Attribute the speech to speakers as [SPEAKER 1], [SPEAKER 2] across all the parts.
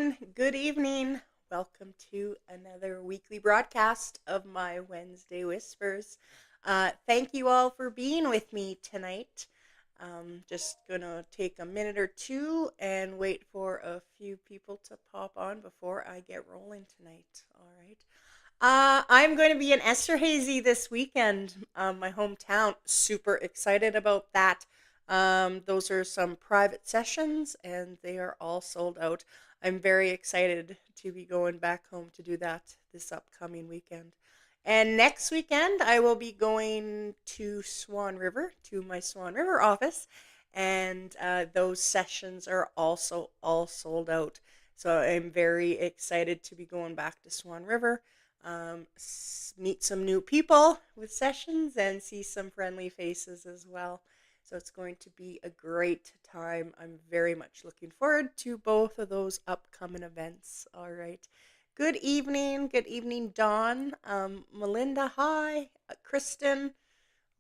[SPEAKER 1] everyone. Good evening. Welcome to another weekly broadcast of my Wednesday Whispers. Thank you all for being with me tonight. Just gonna take a minute or two and wait for a few people to pop on before I get rolling tonight. All right. I'm going to be in Esterhazy this weekend, my hometown. Super excited about that. Those are some private sessions, and they are all sold out. I'm very excited to be going back home to do that this upcoming weekend. And next weekend, I will be going to Swan River, to my Swan River office, and those sessions are also all sold out. So I'm very excited to be going back to Swan River, meet some new people with sessions, and see some friendly faces as well. So it's going to be a great time. I'm very much looking forward to both of those upcoming events. All right. Good evening. Good evening, Dawn. Melinda, hi. Kristen,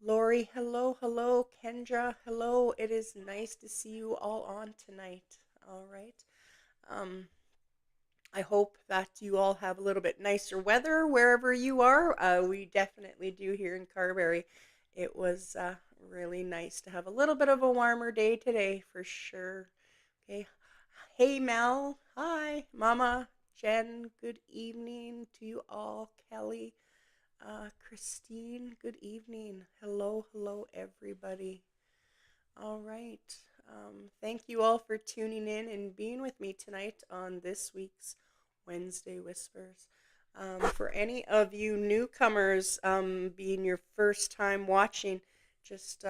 [SPEAKER 1] Lori, hello. Hello. Kendra, hello. It is nice to see you all on tonight. All right. Um, I hope that you all have a little bit nicer weather wherever you are. We definitely do here in Carberry. It was really nice to have a little bit of a warmer day today for sure. Okay. Hey Mel. Hi. Mama. Jen. Good evening to you all. Kelly. Christine. Good evening. Hello. Hello everybody. All right. Thank you all for tuning in and being with me tonight on this week's Wednesday Whispers. For any of you newcomers, being your first time watching, just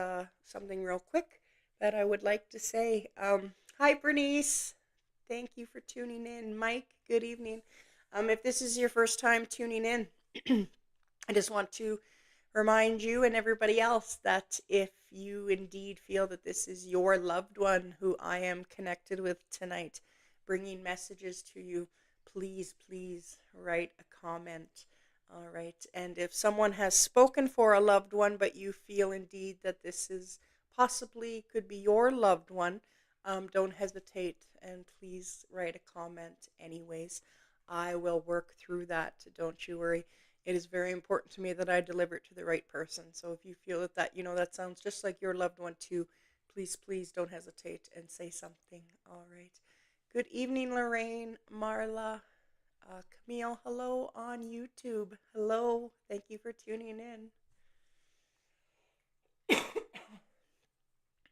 [SPEAKER 1] something real quick that I would like to say. Hi, Bernice. Thank you for tuning in. Mike, good evening. If this is your first time tuning in, I just want to remind you and everybody else that if you indeed feel that this is your loved one who I am connected with tonight, bringing messages to you, please write a comment. All right. And if someone has spoken for a loved one, but you feel indeed that this is possibly could be your loved one, don't hesitate and please write a comment anyways. I will work through that. Don't you worry. It is very important to me that I deliver it to the right person. So if you feel that sounds just like your loved one too, please don't hesitate and say something. All right. Good evening, Lorraine, Marla, Camille. Hello on YouTube. Hello. Thank you for tuning in.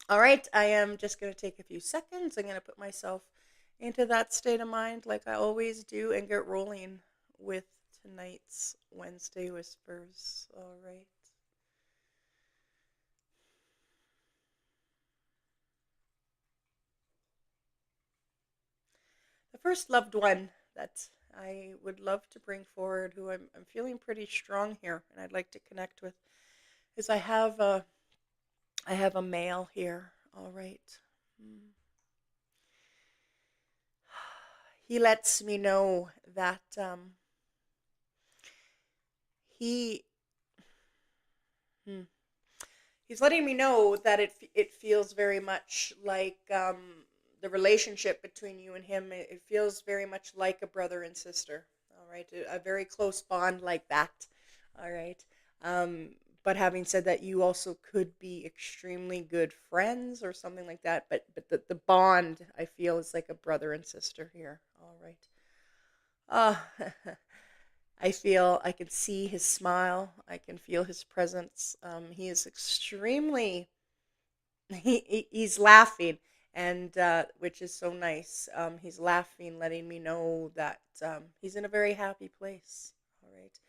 [SPEAKER 1] All right. I am just going to take a few seconds. I'm going to put myself into that state of mind like I always do and get rolling with tonight's Wednesday Whispers. All right. The first loved one that I would love to bring forward, who I'm feeling pretty strong here, and I'd like to connect with, is I have a male here. All right. He lets me know that he hmm, he's letting me know that it feels very much like the relationship between you and him. It feels very much like a brother and sister. All right, a very close bond like that. All right. Um, but having said that, you also could be extremely good friends or something like that. But the bond I feel is like a brother and sister here. All right. Uh, I feel I can see his smile. I can feel his presence. He is extremely he's laughing, and which is so nice. He's laughing, letting me know that he's in a very happy place. All right,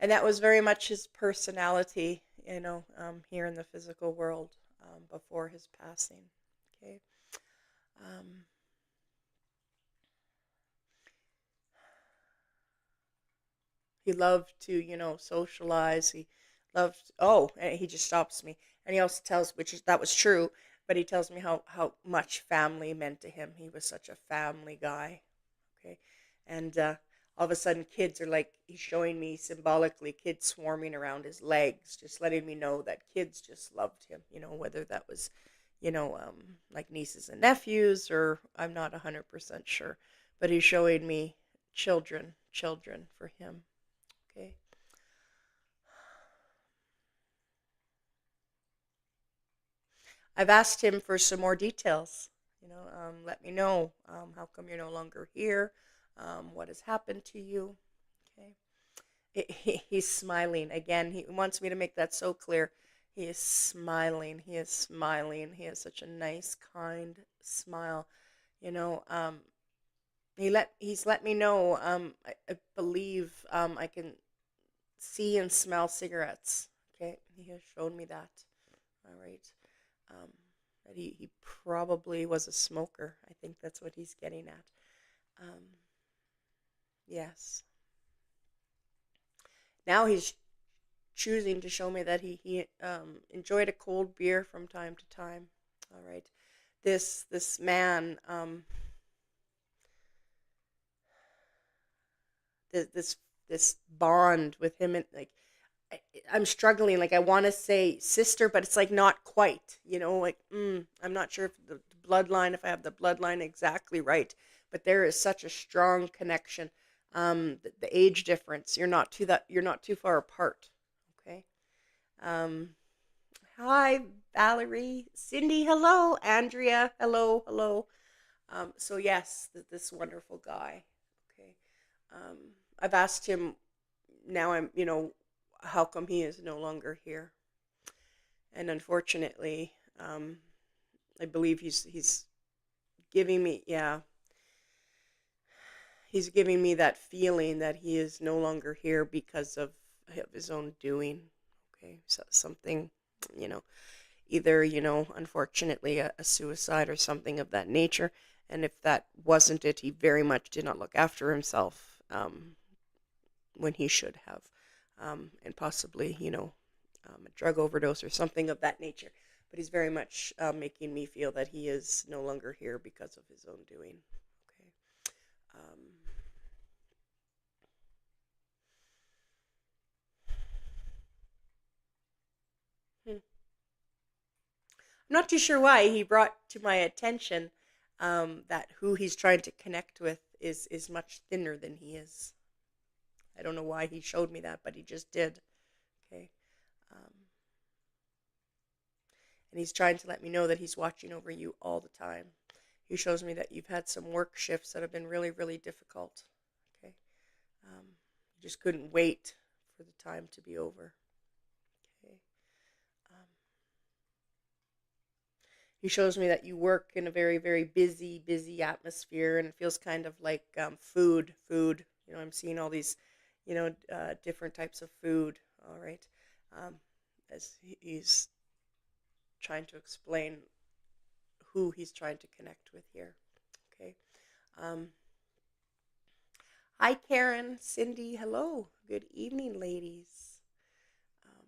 [SPEAKER 1] and that was very much his personality, here in the physical world before his passing. Okay. Um, He loved to, socialize. He loved, oh, and he just stops me. And he also tells, that was true, but he tells me how much family meant to him. He was such a family guy. Okay. And all of a sudden, kids are like, he's showing me symbolically kids swarming around his legs, just letting me know that kids just loved him, whether that was, like nieces and nephews, or I'm not 100% sure. but he's showing me children, children for him. Okay. I've asked him for some more details. Let me know. How come you're no longer here? What has happened to you? Okay. He's smiling again. He wants me to make that so clear. He is smiling. He is smiling. He has such a nice, kind smile. You know, he's let me know. I believe I can see and smell cigarettes. Okay, he has shown me that. All right. Um, that he probably was a smoker. I think that's what he's getting at. Um, yes. Now he's choosing to show me that he enjoyed a cold beer from time to time. All right. This man, this this bond with him, and like I'm struggling. Like I want to say sister, but it's like not quite. Like I'm not sure if the bloodline, if I have the bloodline exactly right, but there is such a strong connection. The age difference, you're not too far apart. Okay. Um, Hi, Valerie, Cindy. Hello, Andrea. Hello, hello. So yes, this wonderful guy. Okay. Um, I've asked him now. How come he is no longer here? And unfortunately, I believe he's giving me, yeah, he's giving me that feeling that he is no longer here because of his own doing. Okay, so something, you know, either, unfortunately, a suicide or something of that nature. And if that wasn't it, he very much did not look after himself when he should have, and possibly, a drug overdose or something of that nature. But he's very much making me feel that he is no longer here because of his own doing. Okay. Um, hmm. I'm not too sure why he brought to my attention that who he's trying to connect with is much thinner than he is. I don't know why he showed me that, but he just did. Okay. Um, and he's trying to let me know that he's watching over you all the time. He shows me that you've had some work shifts that have been really, really difficult. Okay. You just couldn't wait for the time to be over. Okay. Um, he shows me that you work in a very, very busy, busy atmosphere, and it feels kind of like food. I'm seeing all these, different types of food. All right. Um, as he's trying to explain who he's trying to connect with here. Okay. Um, Hi, Karen, Cindy. Hello. Good evening, ladies. Um,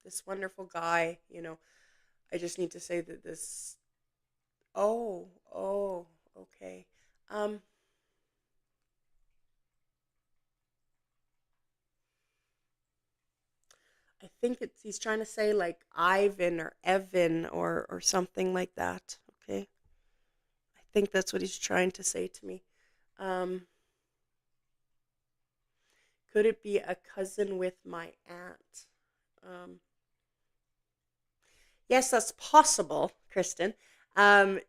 [SPEAKER 1] this wonderful guy, I just need to say that this. Oh, okay. Um, I think he's trying to say like Ivan or Evan or something like that. Okay. I think that's what he's trying to say to me. Um, could it be a cousin with my aunt? Um, yes, that's possible, Kristen.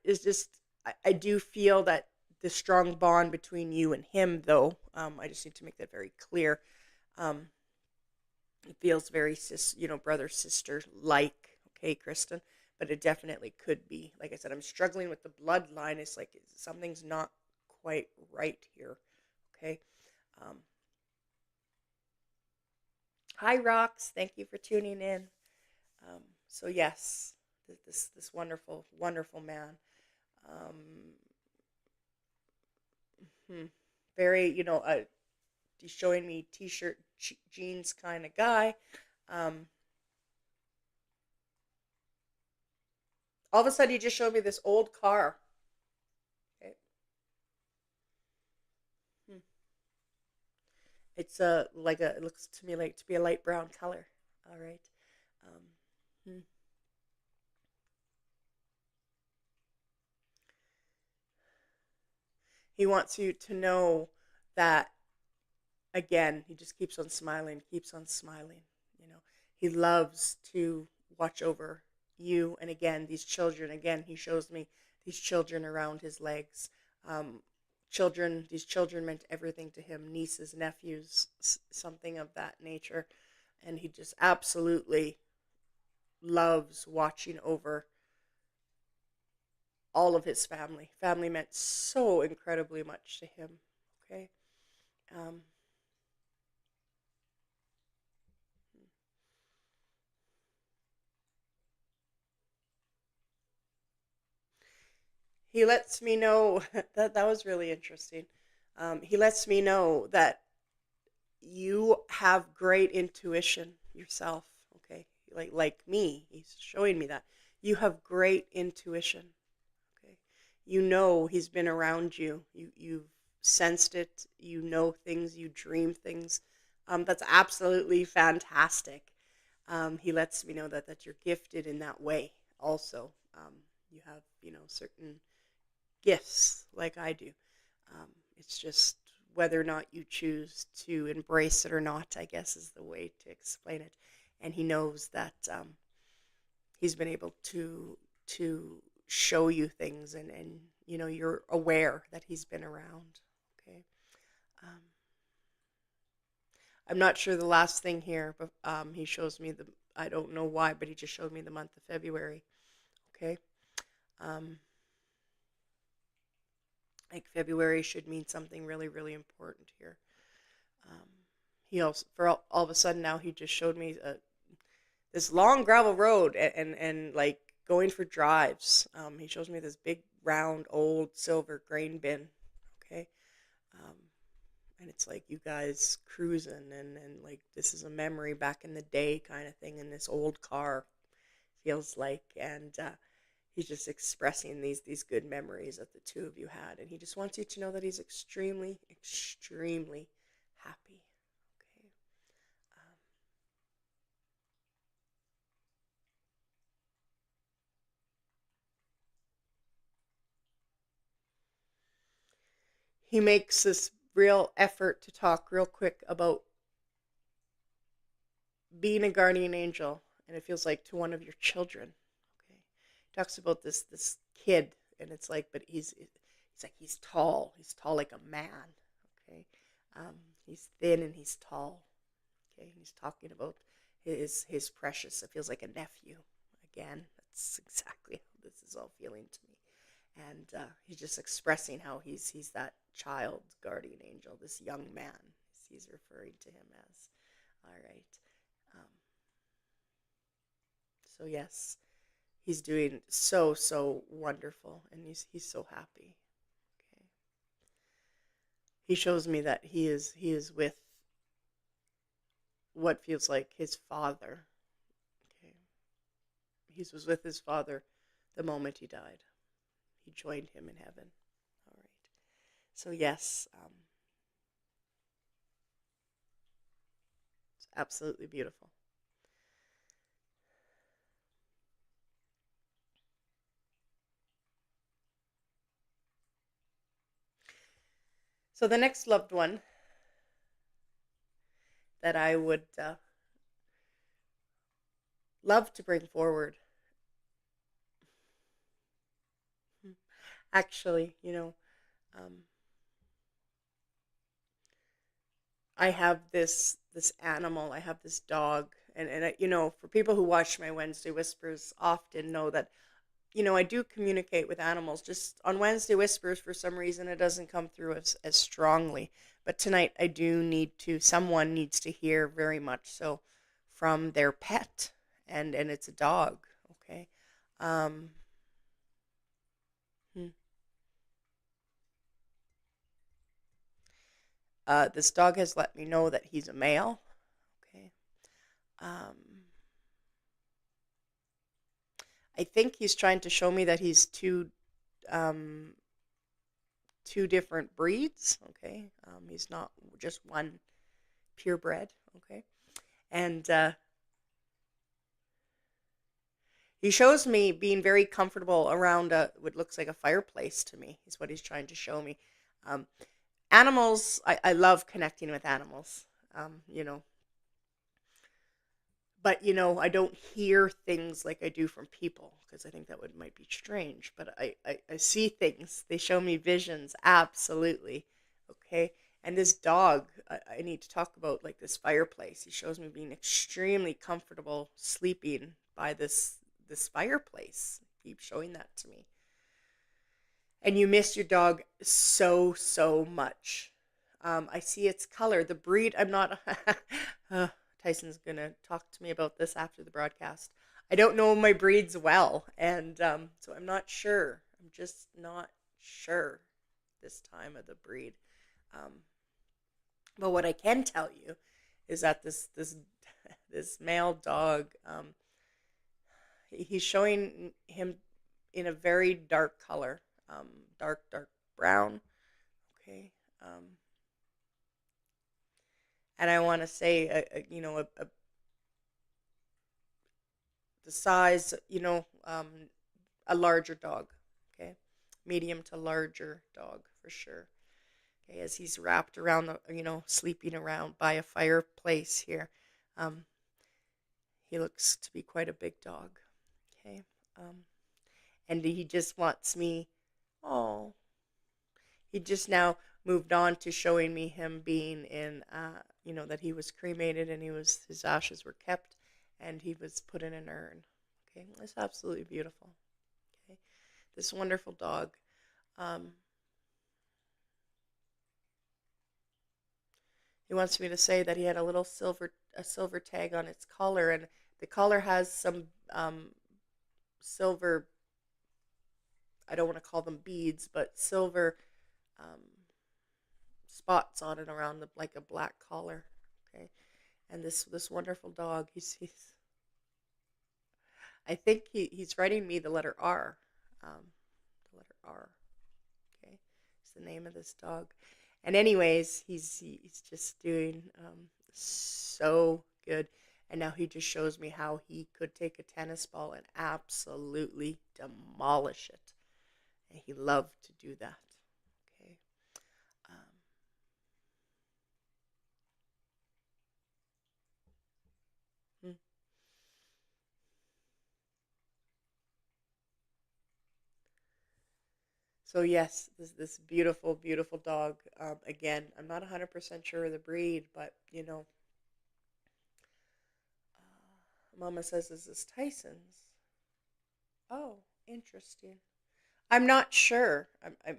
[SPEAKER 1] Is just I do feel that the strong bond between you and him, though. I just need to make that very clear. Um, it feels very brother sister like. Okay, Kristen, but it definitely could be. Like I said, I'm struggling with the bloodline. It's like something's not quite right here. Okay. Um, Hi, Rox. Thank you for tuning in. So yes, this wonderful wonderful man. Um, hmm, very he's showing me t-shirt jeans kind of guy. Um, all of a sudden, he just showed me this old car. Okay. Hmm. It's it looks to me like to be a light brown color. All right. Um, hmm. He wants you to know that, again, he just keeps on smiling. You know, he loves to watch over you. And again, these children, again, he shows me these children around his legs. Um, these children meant everything to him, nieces, nephews, something of that nature. And he just absolutely loves watching over all of his family. Family meant so incredibly much to him. Okay. Um, he lets me know that was really interesting. He lets me know that you have great intuition yourself. Okay, like me, he's showing me that you have great intuition. Okay, you know he's been around you. You've sensed it. You know things. You dream things. That's absolutely fantastic. He lets me know that you're gifted in that way. Also, you have certain gifts like I do. It's just whether or not you choose to embrace it or not, I guess, is the way to explain it. And he knows that he's been able to show you things, and you're aware that he's been around. Okay. Um, I'm not sure the last thing here, but he shows me I don't know why, but he just showed me the month of February. Okay. Um, like February should mean something really, really important here. Um, he also, for all of a sudden now, he just showed me this long gravel road, and like going for drives. He shows me this big round old silver grain bin. Okay. Um, and it's like you guys cruising, and like this is a memory back in the day kind of thing in this old car, feels like. And he's just expressing these good memories that the two of you had, and he just wants you to know that he's extremely, extremely happy. Okay. Um, he makes this real effort to talk real quick about being a guardian angel, and it feels like to one of your children. Okay. He talks about this kid, and it's like, but he's like, he's tall like a man. Okay. um, he's thin and he's tall. Okay. He's talking about his precious, it feels like a nephew. Again, that's exactly how this is all feeling to me. And he's just expressing how he's that child guardian angel, this young man, he's referring to him as. All right. Um, so yes, he's doing so wonderful, and he's so happy. Okay. He shows me that he is with what feels like his father. Okay. He was with his father the moment he died. He joined him in heaven. All right. So yes, it's absolutely beautiful. So the next loved one that I would love to bring forward, actually, um, I have this animal. I have this dog, and for people who watch my Wednesday Whispers often know that I do communicate with animals. Just on Wednesday Whispers, for some reason, it doesn't come through as strongly. But tonight, I do need to. Someone needs to hear very much so from their pet, and it's a dog. Okay. Um, hmm. This dog has let me know that he's a male. Okay. Um, I think he's trying to show me that he's um, two different breeds. Okay. He's not just one purebred. Okay. And he shows me being very comfortable around what looks like a fireplace to me, is what he's trying to show me. Um, Animals, I love connecting with animals, you know, but I don't hear things like I do from people because I think that might be strange. But I see things. They show me visions. Absolutely. Okay. And this dog, I need to talk about like this fireplace. He shows me being extremely comfortable sleeping by this fireplace. Keep showing that to me. And you miss your dog so much. I see its color. The breed, I'm not. uh, Tyson's going to talk to me about this after the broadcast. I don't know my breeds well, and so I'm not sure. I'm just not sure this time of the breed. Um, but what I can tell you is that this male dog, he's showing him in a very dark color, dark brown. Okay. And I want to say, the size, a larger dog. Okay. Medium to larger dog for sure. Okay. As he's wrapped around sleeping around by a fireplace here. Um, he looks to be quite a big dog. Okay. Um, and he just wants me. Oh, he just now moved on to showing me him being in, that he was cremated and his ashes were kept and he was put in an urn. Okay, it's absolutely beautiful. Okay, this wonderful dog. Um, he wants me to say that he had a silver tag on its collar, and the collar has some silver. I don't want to call them beads, but silver um, spots on it around like a black collar. Okay, and this wonderful dog. He's I think he's writing me the letter R. The letter R. Okay, it's the name of this dog. And anyways, he's just doing so good. And now he just shows me how he could take a tennis ball and absolutely demolish it. And he loved to do that. Okay. Um, hmm. So yes, this beautiful dog. Again, I'm not 100% sure of the breed, but Mama says, "Is this Tyson's?" Oh, interesting. I'm not sure.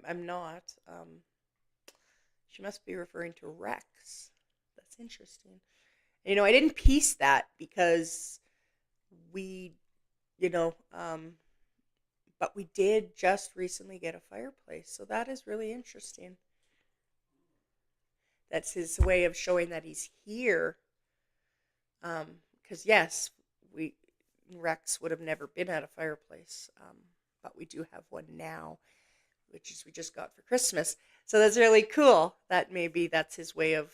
[SPEAKER 1] I'm not. She must be referring to Rex. That's interesting. I didn't piece that because we, you know, but we did just recently get a fireplace, so that is really interesting. That's his way of showing that he's here. Because yes, we Rex would have never been at a fireplace, but we do have one now, which is we just got for Christmas. So that's really cool. That's his way of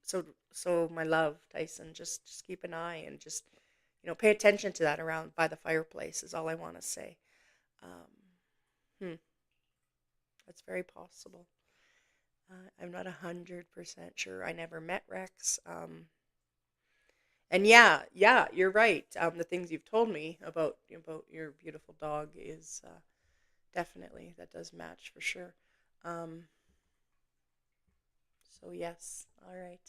[SPEAKER 1] so my love, Tyson, just keep an eye and just pay attention to that around by the fireplace is all I want to say. Um, hmm, that's very possible. I'm not 100% sure. I never met Rex. And yeah, you're right. The things you've told me about your beautiful dog is definitely that does match for sure. Um, so yes, all right.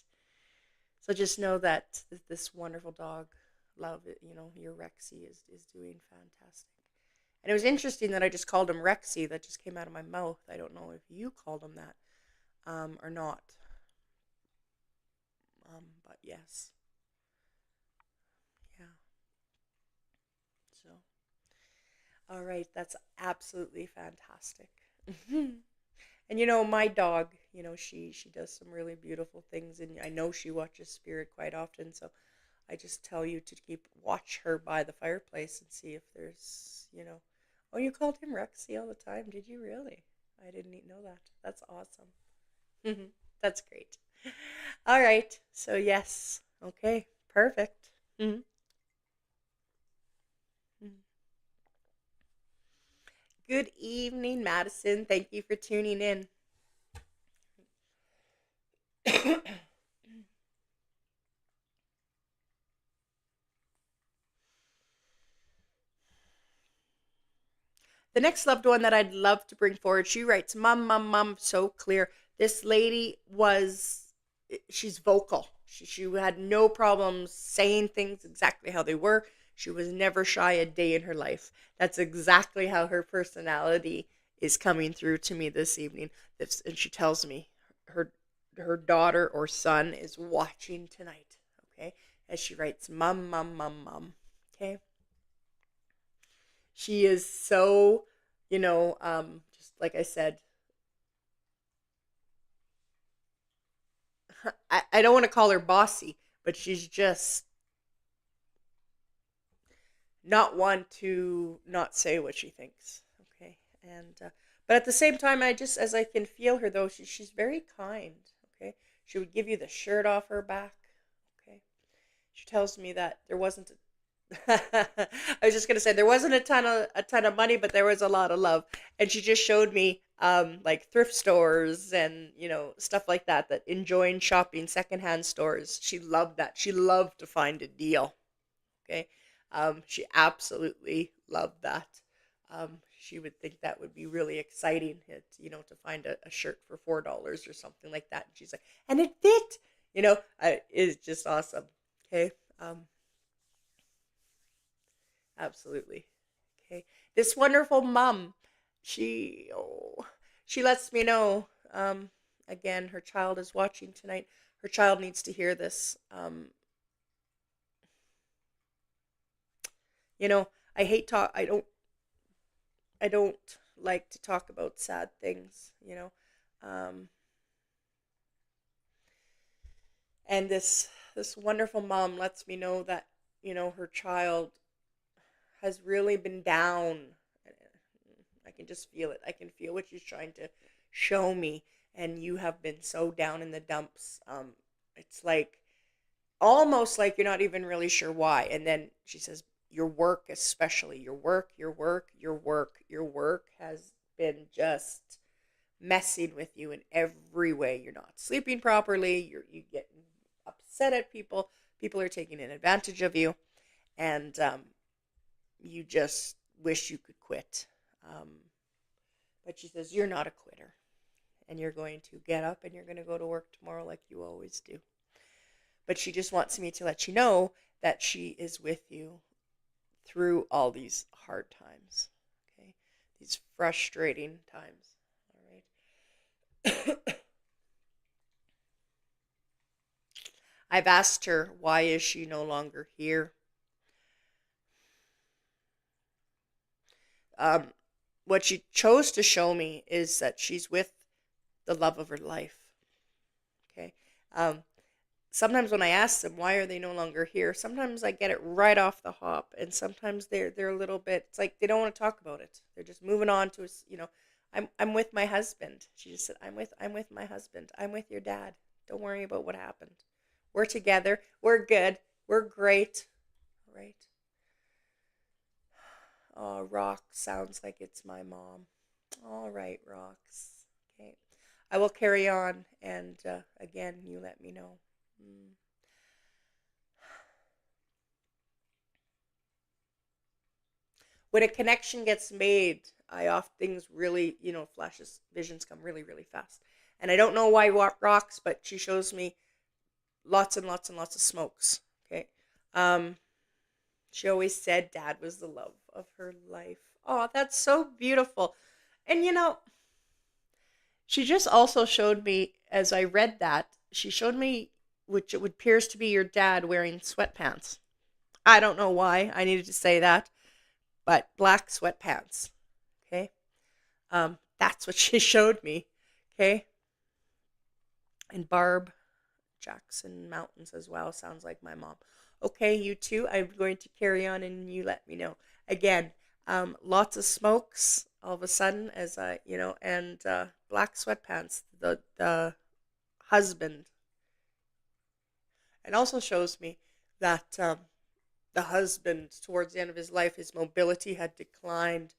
[SPEAKER 1] So just know that this wonderful dog, love it. Your Rexy is doing fantastic. And it was interesting that I just called him Rexy. That just came out of my mouth. I don't know if you called him that or not. But yes, yeah. So all right, that's absolutely fantastic. And my dog, she does some really beautiful things, and I know she watches Spirit quite often. So I just tell you to watch her by the fireplace and see if there's. Oh, you called him Rexy all the time? Did you really? I didn't even know that. That's awesome. That's great. All right. So yes. Okay. Perfect. Mhm. Mhm. Good evening, Madison. Thank you for tuning in. The next loved one that I'd love to bring forward, she writes, Mom, Mom, Mom, so clear. This lady she's vocal. She had no problems saying things exactly how they were. She was never shy a day in her life. That's exactly how her personality is coming through to me this evening. And she tells me her her daughter or son is watching tonight. Okay, as she writes, Mom, Mom, Mom, Mom. Okay, she is so, just like I said, I don't want to call her bossy, but she's just not one to not say what she thinks. Okay, and but at the same time, as I can feel her though, she's very kind. Okay, she would give you the shirt off her back. Okay, she tells me that there wasn't I was just gonna say there wasn't a ton of money, but there was a lot of love, and she just showed me like thrift stores and stuff like that. That enjoying shopping secondhand stores. She loved that. She loved to find a deal. Okay, she absolutely loved that. She would think that would be really exciting, to find a shirt for $4 or something like that. And she's like, and it fit. It's just awesome. Okay. Absolutely. Okay. This wonderful mom, she lets me know. Again, her child is watching tonight. Her child needs to hear this. You know, I hate talk. I don't like to talk about sad things. Um, and this wonderful mom lets me know that her child has really been down. I can just feel it. I can feel what she's trying to show me. And you have been so down in the dumps. It's like almost like you're not even really sure why. And then she says, your work, especially your work has been just messing with you in every way. You're not sleeping properly. You get upset at people. People are taking an advantage of you. And you just wish you could quit. Um, but she says, you're not a quitter. And you're going to get up and you're going to go to work tomorrow like you always do. But she just wants me to let you know that she is with you through all these hard times. Okay? These frustrating times. All right. I've asked her, why is she no longer here? Um, what she chose to show me is that she's with the love of her life. Okay. Um, Sometimes when I ask them why are they no longer here, sometimes I get it right off the hop, and sometimes they're a little bit. It's like they don't want to talk about it. They're just moving on to I'm with my husband. She just said I'm with my husband. I'm with your dad. Don't worry about what happened. We're together. We're good. We're great. Right. Oh, Rock sounds like it's my mom. All right, Rocks. Okay. I will carry on, and again, you let me know. Mm. When a connection gets made, I often things really, flashes, visions come really, really fast. And I don't know why Rocks, but she shows me lots and lots and lots of smokes. Okay. Um, she always said Dad was the love of her life. Oh, that's so beautiful. And she just also showed me, as I read that, she showed me, which it would appears to be your dad wearing sweatpants. I don't know why I needed to say that, but black sweatpants. Okay. That's what she showed me. Okay. And Barb Jackson Mountains as well. Sounds like my mom. Okay, you two. I'm going to carry on and you let me know. Again, lots of smokes all of a sudden as and black sweatpants. The husband. It also shows me that the husband, towards the end of his life, his mobility had declined.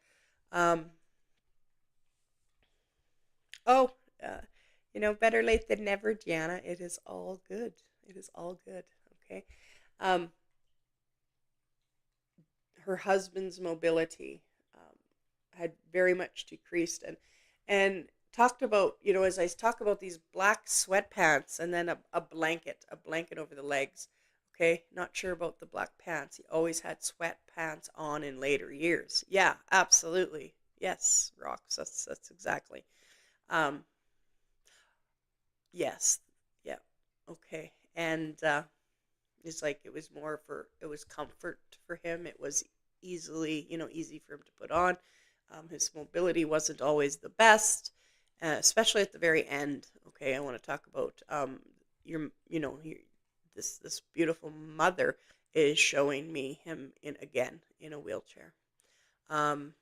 [SPEAKER 1] Um, oh, uh, better late than never, Gianna. It is all good. It is all good. Okay. Um, Her husband's mobility had very much decreased, and talked about, as I talk about these black sweatpants and then a blanket over the legs. Okay, not sure about the black pants. He always had sweatpants on in later years. Yeah, absolutely. Yes, rocks. That's exactly. Um, yes. Yeah. Okay. And it's like it was comfort for him. It was easy for him to put on. His mobility wasn't always the best, especially at the very end. Okay, I want to talk about your, this beautiful mother is showing me him in a wheelchair. Um,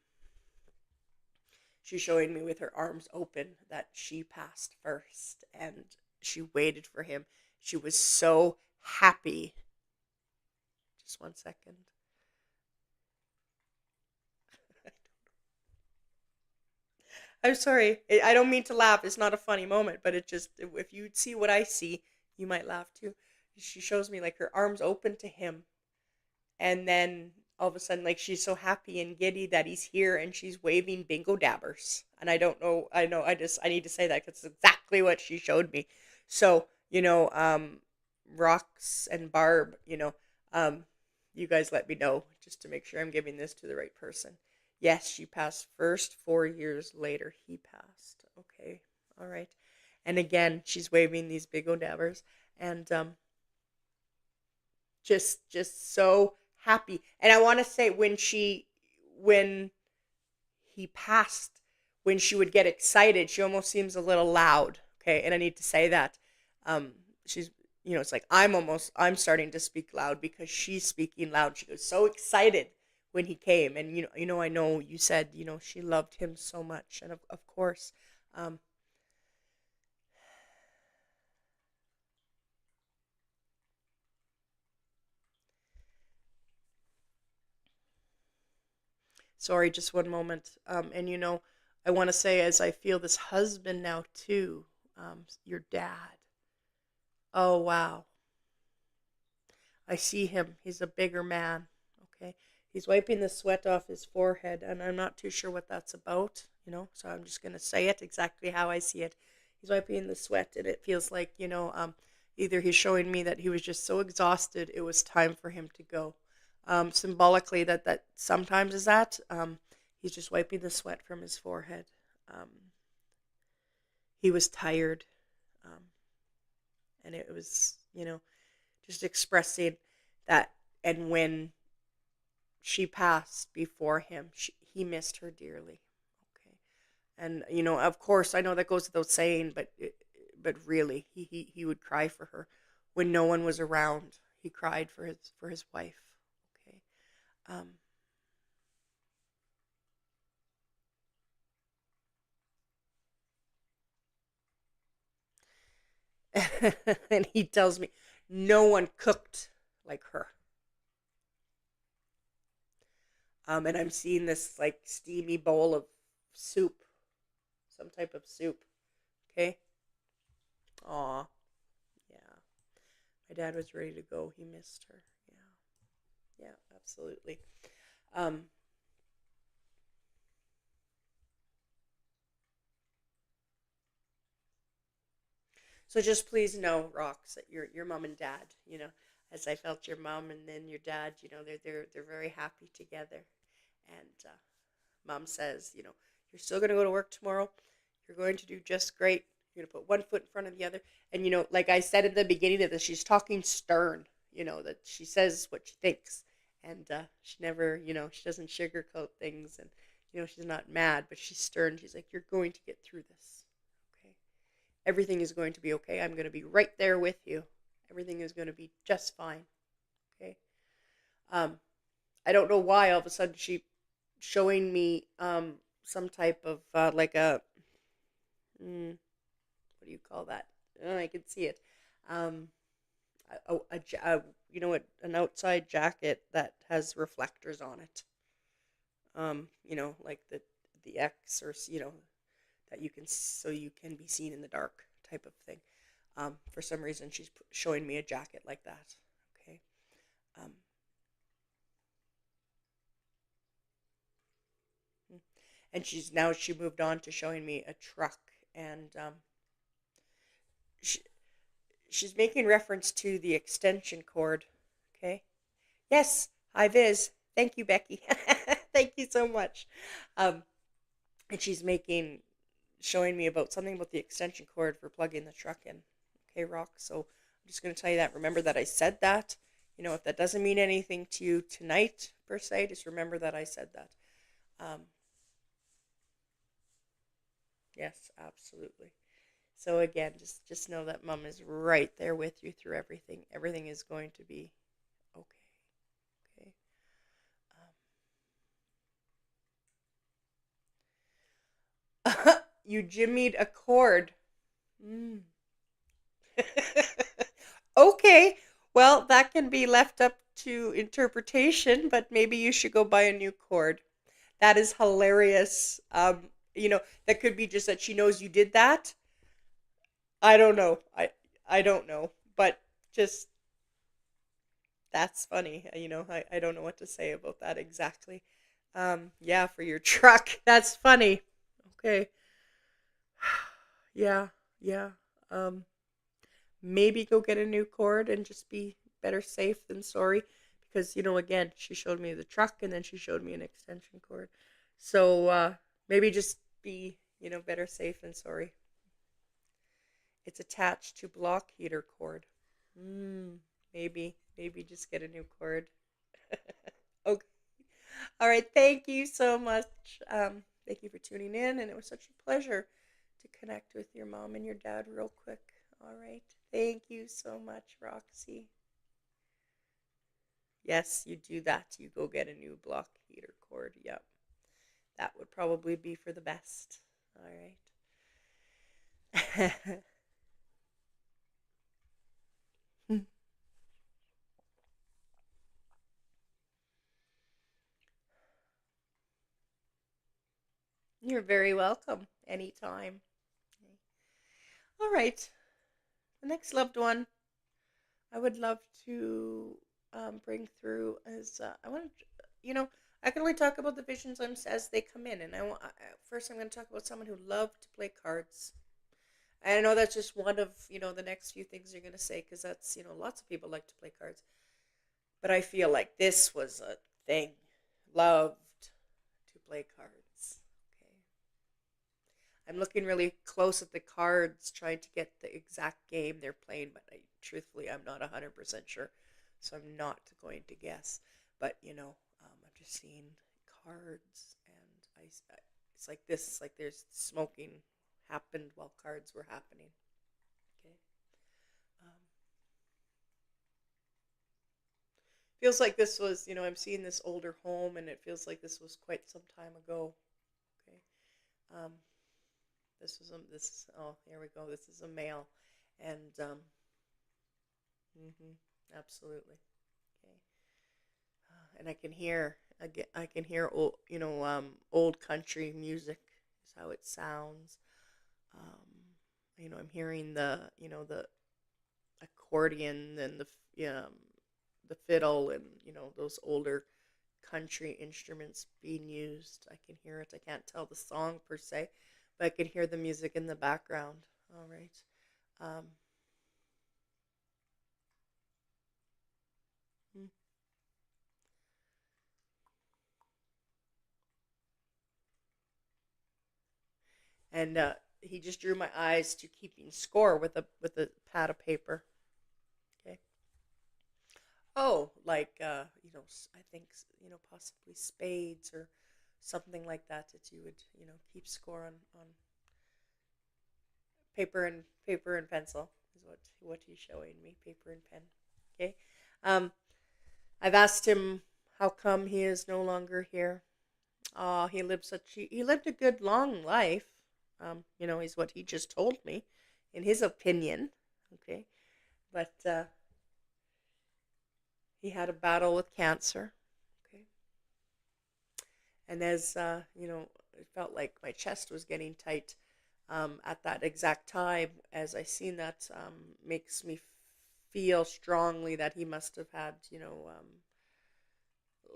[SPEAKER 1] she's showing me with her arms open that she passed first, and she waited for him. She was so happy. Just one second. I'm sorry. I don't mean to laugh. It's not a funny moment, but it just, if you see what I see, you might laugh too. She shows me like her arms open to him, and then all of a sudden, like, she's so happy and giddy that he's here, and she's waving bingo dabbers. And I don't know. I know. I need to say that because it's exactly what she showed me. So, Rox and Barb, um, you guys let me know just to make sure I'm giving this to the right person. Yes, she passed first. 4 years later, he passed. Okay, all right. And again, she's waving these big dabbers, and just so happy. And I want to say when he passed, when she would get excited, she almost seems a little loud. Okay, and I need to say that. She's, it's like I'm starting to speak loud because she's speaking loud. She was so excited when he came, and I know you said she loved him so much, and of course, um, sorry, just one moment. And I want to say, as I feel this husband now too, your dad. Oh wow, I see him. He's a bigger man. Okay, he's wiping the sweat off his forehead, and I'm not too sure what that's about. So I'm just gonna say it exactly how I see it. He's wiping the sweat, and it feels like either he's showing me that he was just so exhausted, it was time for him to go. Symbolically, that sometimes is that. He's just wiping the sweat from his forehead. Um, he was tired, um, and it was, just expressing that. And when she passed before him, he missed her dearly. Okay, and of course, I know that goes without saying, but really, he would cry for her when no one was around. He cried for his wife. Okay. Um, and he tells me no one cooked like her. And I'm seeing this like steamy bowl of soup, some type of soup. Okay. Aw, yeah. My dad was ready to go. He missed her. Yeah, yeah, absolutely. Um, so just please know, Rox, that your mom and dad, as I felt your mom and then your dad, they're very happy together. And mom says, you're still going to go to work tomorrow. You're going to do just great. You're going to put one foot in front of the other. And, like I said at the beginning of this, she's talking stern, that she says what she thinks. And she never, she doesn't sugarcoat things. And, she's not mad, but she's stern. She's like, you're going to get through this. Okay. Everything is going to be okay. I'm going to be right there with you. Everything is going to be just fine. Okay. Um, I don't know why all of a sudden she showing me some type of like a what do you call that? Oh, I can see it. Um, an outside jacket that has reflectors on it. Like the X, or that you can, so you can be seen in the dark type of thing. For some reason, she's showing me a jacket like that. Okay. Um, and she moved on to showing me a truck, and she, she's making reference to the extension cord. Okay. Yes. Hi, Viz. Thank you, Becky. Thank you so much. Um, and she's showing me about something about the extension cord for plugging the truck in. Okay, Rock. So I'm just going to tell you that. Remember that I said that. If that doesn't mean anything to you tonight per se, just remember that I said that. Um, yes, absolutely. So again, just know that Mom is right there with you through everything. Everything is going to be okay. Okay. You jimmied a cord. Mm. Okay, well, that can be left up to interpretation, but maybe you should go buy a new cord. That is hilarious. That could be just that she knows you did that. I don't know. I don't know, but just that's funny. I don't know what to say about that exactly. Yeah, for your truck. That's funny. Okay. Yeah, yeah. Um, Maybe go get a new cord and just be better safe than sorry, because again, she showed me the truck and then she showed me an extension cord. So maybe just be better safe than sorry. It's attached to block heater cord. mm, maybe just get a new cord. Okay. All right, thank you so much. Thank you for tuning in, and it was such a pleasure to connect with your mom and your dad real quick. All right. Thank you so much, Roxy. Yes, you do that. You go get a new block heater cord. Yep. That would probably be for the best. All right. You're very welcome anytime. All right. The next loved one I would love to bring through is I want to, I can only talk about the visions as they come in, and first I'm going to talk about someone who loved to play cards. And I know that's just one of the next few things you're going to say, because that's lots of people like to play cards, but I feel like this was a thing. Loved to play cards. Okay. I'm looking really close at the cards, trying to get the exact game they're playing, but truthfully, I'm not 100% sure, so I'm not going to guess. But, I'm just seeing cards, and it's like this, it's like there's smoking happened while cards were happening. Okay. Um, Feels like this was, I'm seeing this older home, and it feels like this was quite some time ago. Okay. Um, oh, here we go. This is a male, and absolutely. Okay. And I can hear old country music is how it sounds. I'm hearing the accordion and the fiddle, and those older country instruments being used. I can hear it. I can't tell the song per se, but I can hear the music in the background. All right. Um, hmm. and he just drew my eyes to keeping score with a pad of paper. Okay. Oh, like I think possibly spades or something like that you would keep score on paper and pencil is what he's showing me, paper and pen. Okay. Um, I've asked him how come he is no longer here. He lived a good long life. Is what he just told me, in his opinion. Okay, but he had a battle with cancer. Okay, and as it felt like my chest was getting tight. at that exact time. As I seen that, makes me feel strongly that he must have had,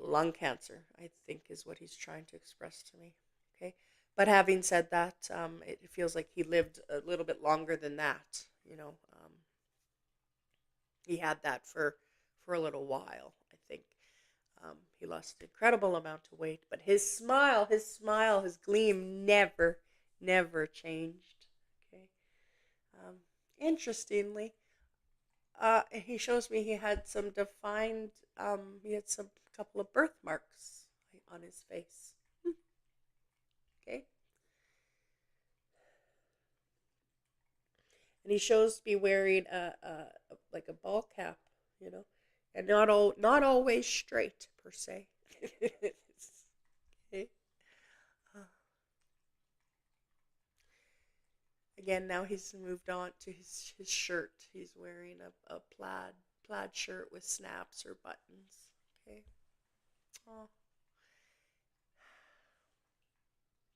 [SPEAKER 1] lung cancer, I think is what he's trying to express to me. Okay. But having said that, it feels like he lived a little bit longer than that. He had that for a little while, I think. He lost an incredible amount of weight, but his smile, his gleam never changed. Okay. Um, Interestingly, he shows me he had some couple of birthmarks on his face. Okay. And he shows me wearing like a ball cap, you know, and not always straight per se. Okay. Uh, Again, now he's moved on to his shirt. He's wearing a plaid shirt with snaps or buttons. Okay. Oh,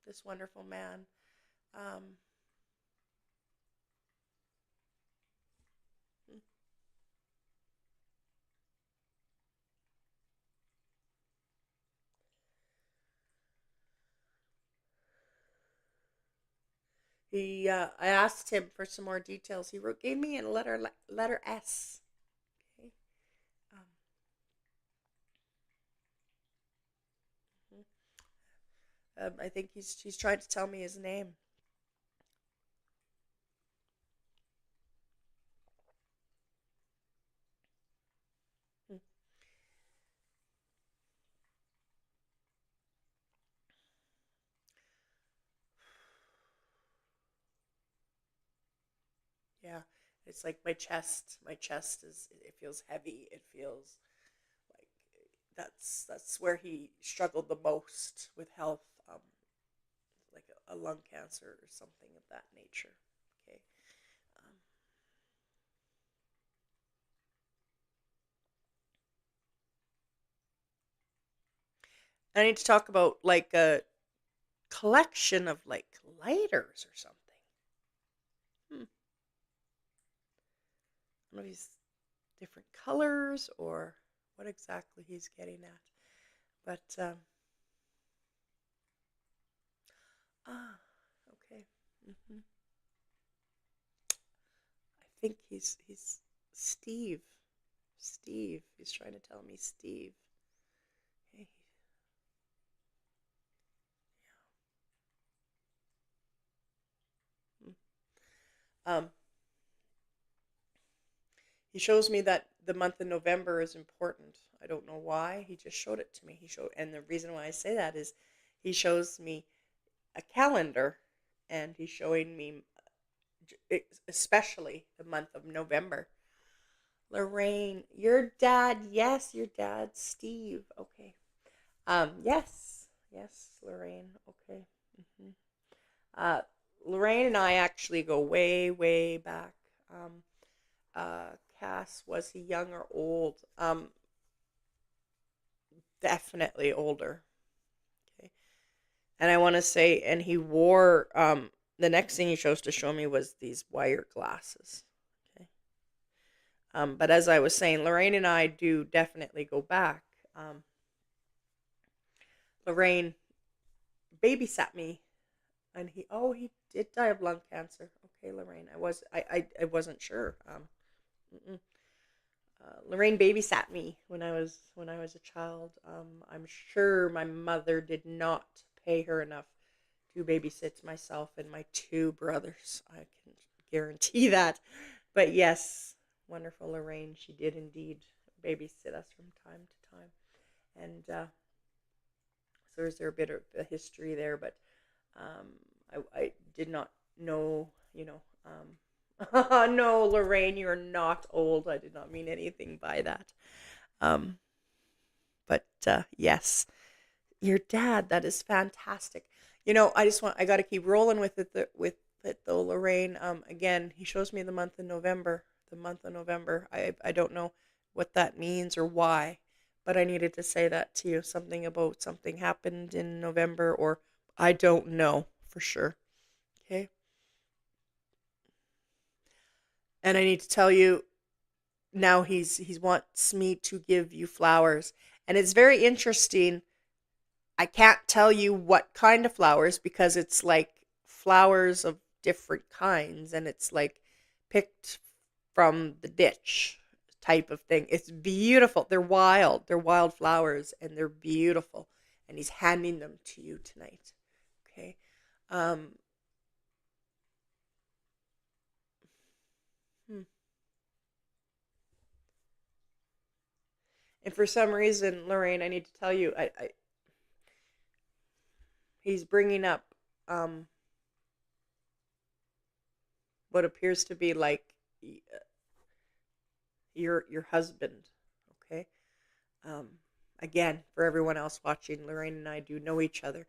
[SPEAKER 1] this wonderful man. Um, I asked him for some more details. Gave me a letter S. Okay. Um, I think he's trying to tell me his name. Hmm. Yeah, it's like My chest is. It feels heavy. It feels like that's where he struggled the most with health. Like a lung cancer or something of that nature. Okay. Um, I need to talk about like a collection of like lighters or something. Hmm. I don't know if he's different colors or what exactly he's getting at. But ah, okay. I think he's Steve. Steve. He's trying to tell me Steve. Hey. Hmm. Um, he shows me that the month of November is important. I don't know why. He just showed it to me. And the reason why I say that is he shows me a calendar, and he's showing me especially the month of November. Lorraine, your dad, yes, your dad, Steve. Okay. Yes, Lorraine. Okay. hmm Uh, Lorraine and I actually go way, way back. Um, Cass, was he young or old? Definitely older. Okay. And I want to say, and he wore, the next thing he chose to show me was these wire glasses. Okay. But as I was saying, Lorraine and I do definitely go back. Um, Lorraine babysat me, and he did die of lung cancer. Okay, Lorraine, I wasn't sure. Lorraine babysat me when I was a child. I'm sure my mother did not pay her enough to babysit myself and my two brothers. I can guarantee that. But yes, wonderful Lorraine, she did indeed babysit us from time to time. And so is there a bit of a history there, but um, I did not know, no, Lorraine, you're not old. I did not mean anything by that. Um, but yes, your dad, that is fantastic. I got to keep rolling with it though, Lorraine. Again, he shows me the month of November. The month of November. I don't know what that means or why, but I needed to say that to you. Something about something happened in November, or I don't know for sure. Okay. And I need to tell you, now he wants me to give you flowers. And it's very interesting. I can't tell you what kind of flowers because it's like flowers of different kinds, and it's like picked from the ditch type of thing. It's beautiful. They're wild. They're wild flowers, and they're beautiful. And he's handing them to you tonight. Okay. Um, hmm. And for some reason, Lorraine, I need to tell you, he's bringing up um, what appears to be like your husband. Okay. Um, Again, for everyone else watching, Lorraine and I do know each other.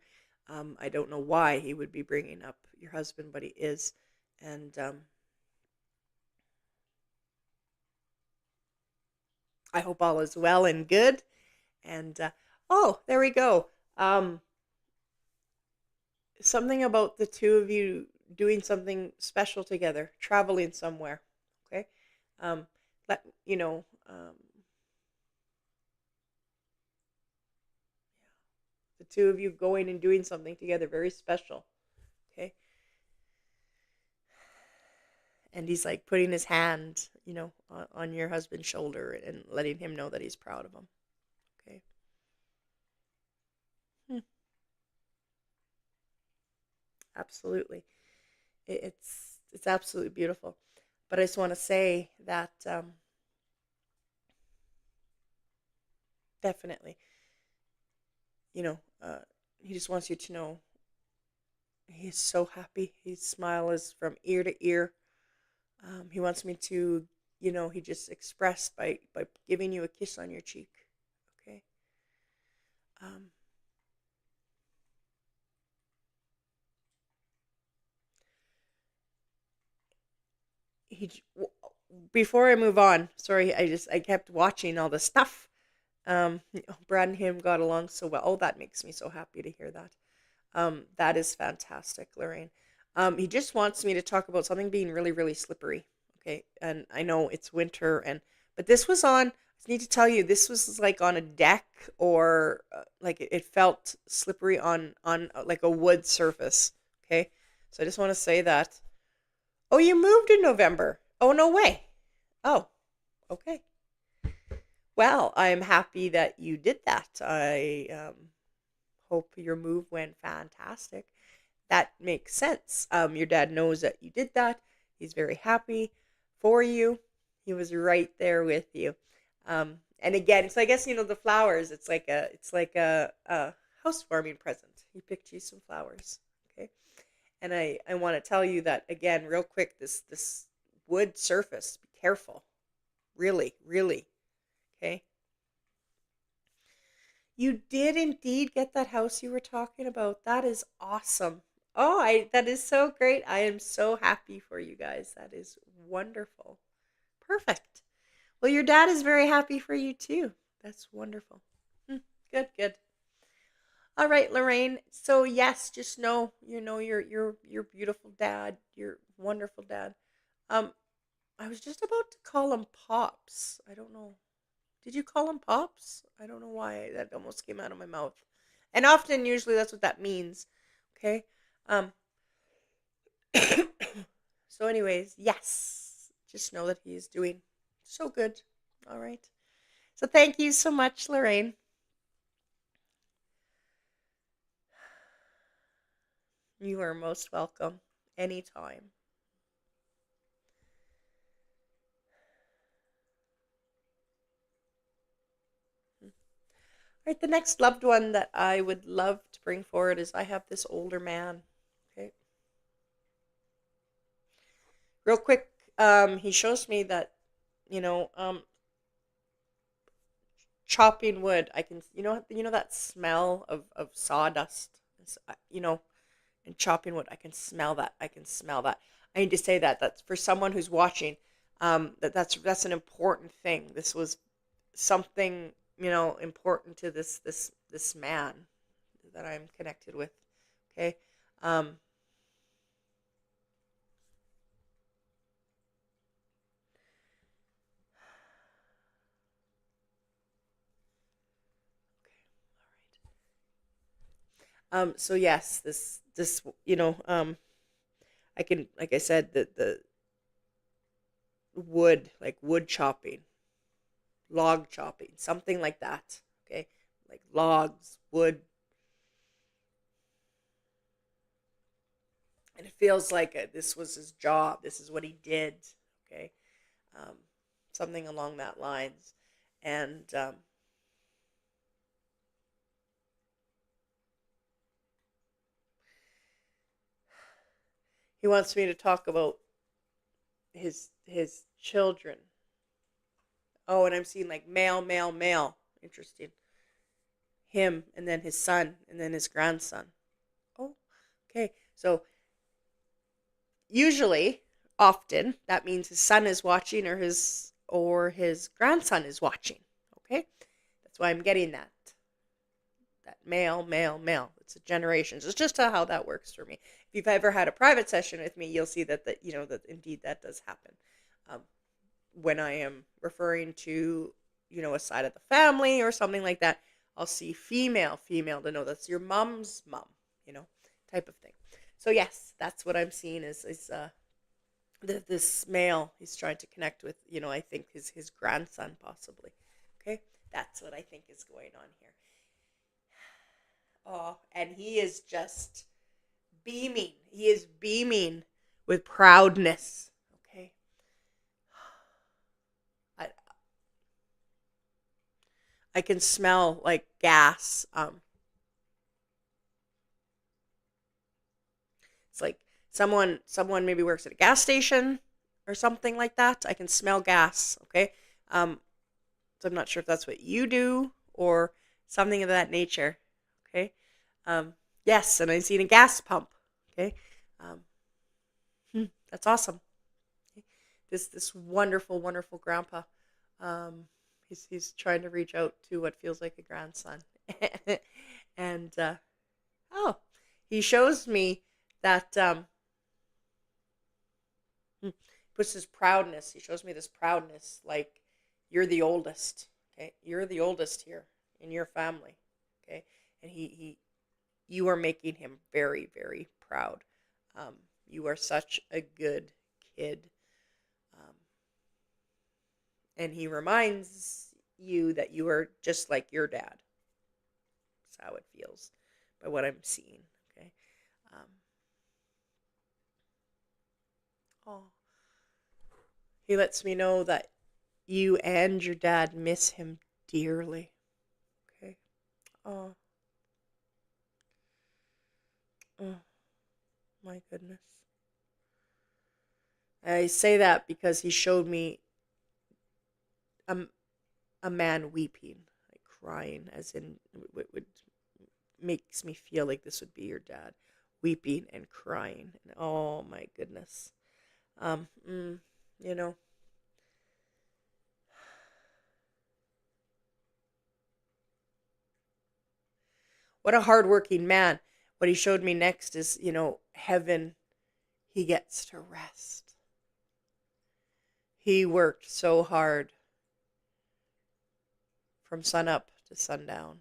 [SPEAKER 1] I don't know why he would be bringing up your husband, but he is. And I hope all is well and good. And oh, there we go. Um, Something about the two of you doing something special together, traveling somewhere. Okay. Um, let you know. The two of you going and doing something together, very special. Okay. And he's like putting his hand, on your husband's shoulder and letting him know that he's proud of him. Okay. Hmm. Absolutely. It's absolutely beautiful. But I just want to say that definitely, you know, uh, he just wants you to know he's so happy. His smile is from ear to ear. He wants me to, he just expressed by giving you a kiss on your cheek. Okay. Um, he Before I move on, sorry, I kept watching all the stuff. Brad and him got along so well. Oh, that makes me so happy to hear that. That is fantastic, Lorraine. He just wants me to talk about something being really, really slippery. Okay, and I know it's winter, but this was on. I need to tell you, this was like on a deck, or like it felt slippery on like a wood surface. Okay, so I just want to say that. Oh, you moved in November. Oh, no way. Oh, okay. Well, I'm happy that you did that. I hope your move went fantastic. That makes sense. Your dad knows that you did that. He's very happy for you. He was right there with you. And again, so I guess the flowers. It's like a housewarming present. He picked you some flowers. Okay, and I want to tell you that again, real quick. This wood surface. Be careful. Really, really. Okay. You did indeed get that house you were talking about. That is awesome. Oh, I that is so great. I am so happy for you guys. That is wonderful. Perfect. Well, your dad is very happy for you too. That's wonderful. Good, good. All right, Lorraine. So yes, just know, your beautiful dad, your wonderful dad. Um, I was just about to call him Pops. I don't know. Did you call him Pops? I don't know why that almost came out of my mouth. And often, usually, that's what that means. Okay. Um. So, anyways, yes. Just know that he is doing so good. All right. So, thank you so much, Lorraine. You are most welcome anytime. All right. The next loved one that I would love to bring forward is I have this older man. Okay. Real quick, he shows me that, you know, um, chopping wood, I can, that smell of sawdust. And chopping wood, I can smell that. I can smell that. I need to say that's for someone who's watching. That's an important thing. This was something, important to this man that I'm connected with. Okay. um So yes, this I can, like I said, the wood, like wood chopping, log chopping, something like that. Okay, like logs, wood, and it feels like this was his job. This is what he did. Okay, um, something along that lines, and he wants me to talk about his children. Oh, and I'm seeing like male, male, male. Interesting. Him, and then his son, and then his grandson. Oh, okay. So usually, often, that means his son is watching, or his grandson is watching. Okay, that's why I'm getting that male, male, male. It's a generations. It's just how that works for me. If you've ever had a private session with me, you'll see that indeed that does happen. Um, when I am referring to a side of the family or something like that, I'll see female, female to know that's your mom's mom, you know, type of thing. So yes, that's what I'm seeing is this male. He's trying to connect with, I think his grandson possibly. Okay, that's what I think is going on here. Oh, and he is just beaming. He is beaming with proudness. Okay, I I can smell like gas. It's like someone maybe works at a gas station or something like that. I can smell gas. Okay, um, so I'm not sure if that's what you do or something of that nature. Okay, um, yes, and I've seen a gas pump. Okay, um, that's awesome. This wonderful wonderful grandpa. Um, he's trying to reach out to what feels like a grandson, and oh, he shows me that puts his proudness. He shows me this proudness, like you're the oldest. Okay, you're the oldest here in your family. Okay, and you are making him very very proud. Um, you are such a good kid, um, and he reminds you that you are just like your dad. That's how it feels by what I'm seeing. Okay. Um, oh, he lets me know that you and your dad miss him dearly. Okay. Oh, oh my goodness. I say that because he showed me a, a man weeping, like crying, as in would makes me feel like this would be your dad, weeping and crying. And oh my goodness. Um, mm, you know, what a hardworking man. What he showed me next is, heaven. He gets to rest. He worked so hard from sun up to sundown.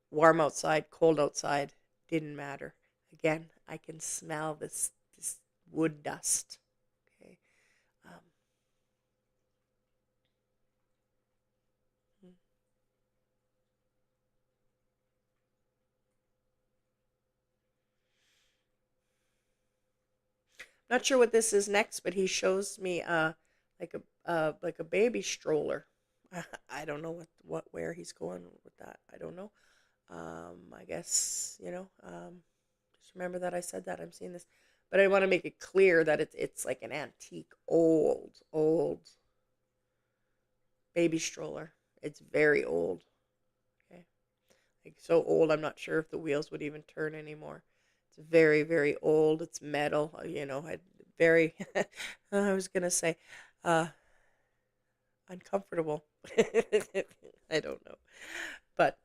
[SPEAKER 1] Warm outside, cold outside, didn't matter. Again, I can smell this wood dust. Okay. Um, hmm. Not sure what this is next, but he shows me like a baby stroller. I don't know what where he's going with that. I don't know. I guess just remember that I said that I'm seeing this, but I want to make it clear that it's like an antique, old baby stroller. It's very old. Okay, like so old. I'm not sure if the wheels would even turn anymore. It's very very old. It's metal. I very. I was gonna say, uh, uncomfortable. I don't know, but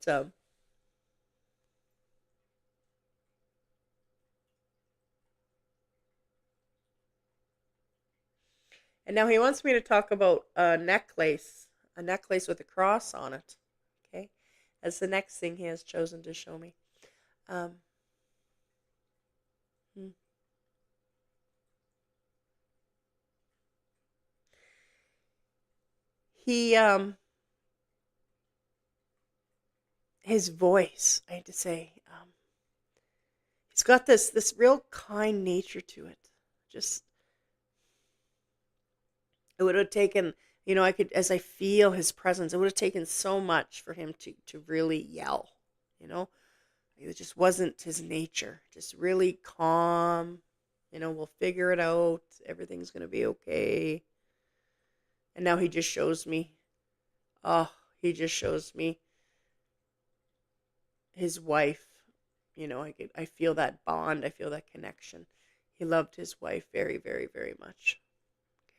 [SPEAKER 1] and now he wants me to talk about a necklace with a cross on it. Okay, that's the next thing he has chosen to show me. Um, hmm. He his voice, I had to say, he's got this real kind nature to it. Just it would have taken, I could, as I feel his presence, it would have taken so much for him to really yell. You know, it just wasn't his nature. Just really calm. We'll figure it out. Everything's gonna be okay. And now he just shows me. Oh, he just shows me his wife. I feel that bond. I feel that connection. He loved his wife very, very, very much.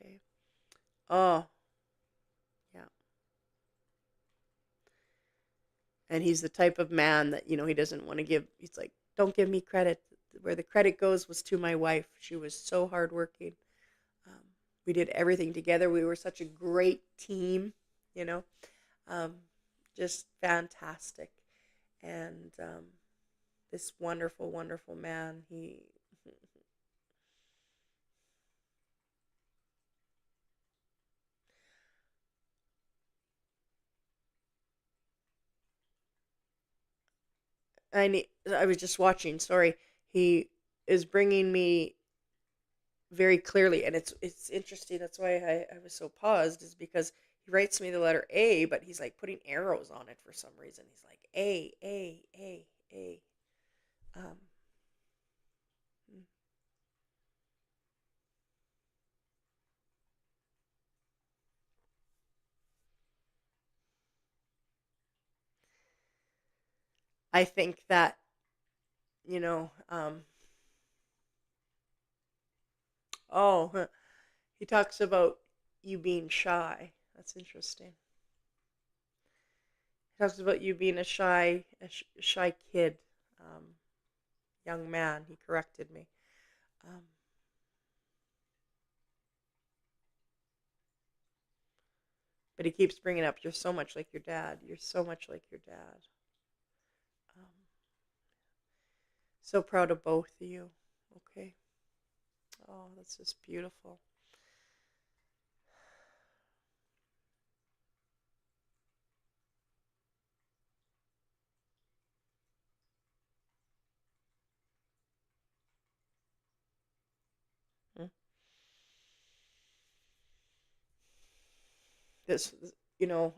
[SPEAKER 1] Okay. Oh, yeah. And he's the type of man that, he doesn't want to give. He's like, don't give me credit. Where the credit goes was to my wife. She was so hardworking. Um, we did everything together. We were such a great team, you know, um, just fantastic. And this wonderful, wonderful man, I was just watching, sorry, he is bringing me very clearly, and it's interesting. That's why I was so paused, is because he writes me the letter A, but he's like putting arrows on it for some reason. He's like A. Um, I think that, you know, um, oh, he talks about you being shy. That's interesting. He talks about you being a shy kid, um, young man. He corrected me. Um, but he keeps bringing up, you're so much like your dad. You're so much like your dad. Um, so proud of both of you. Okay. Oh, that's just beautiful. Mm. This, you know,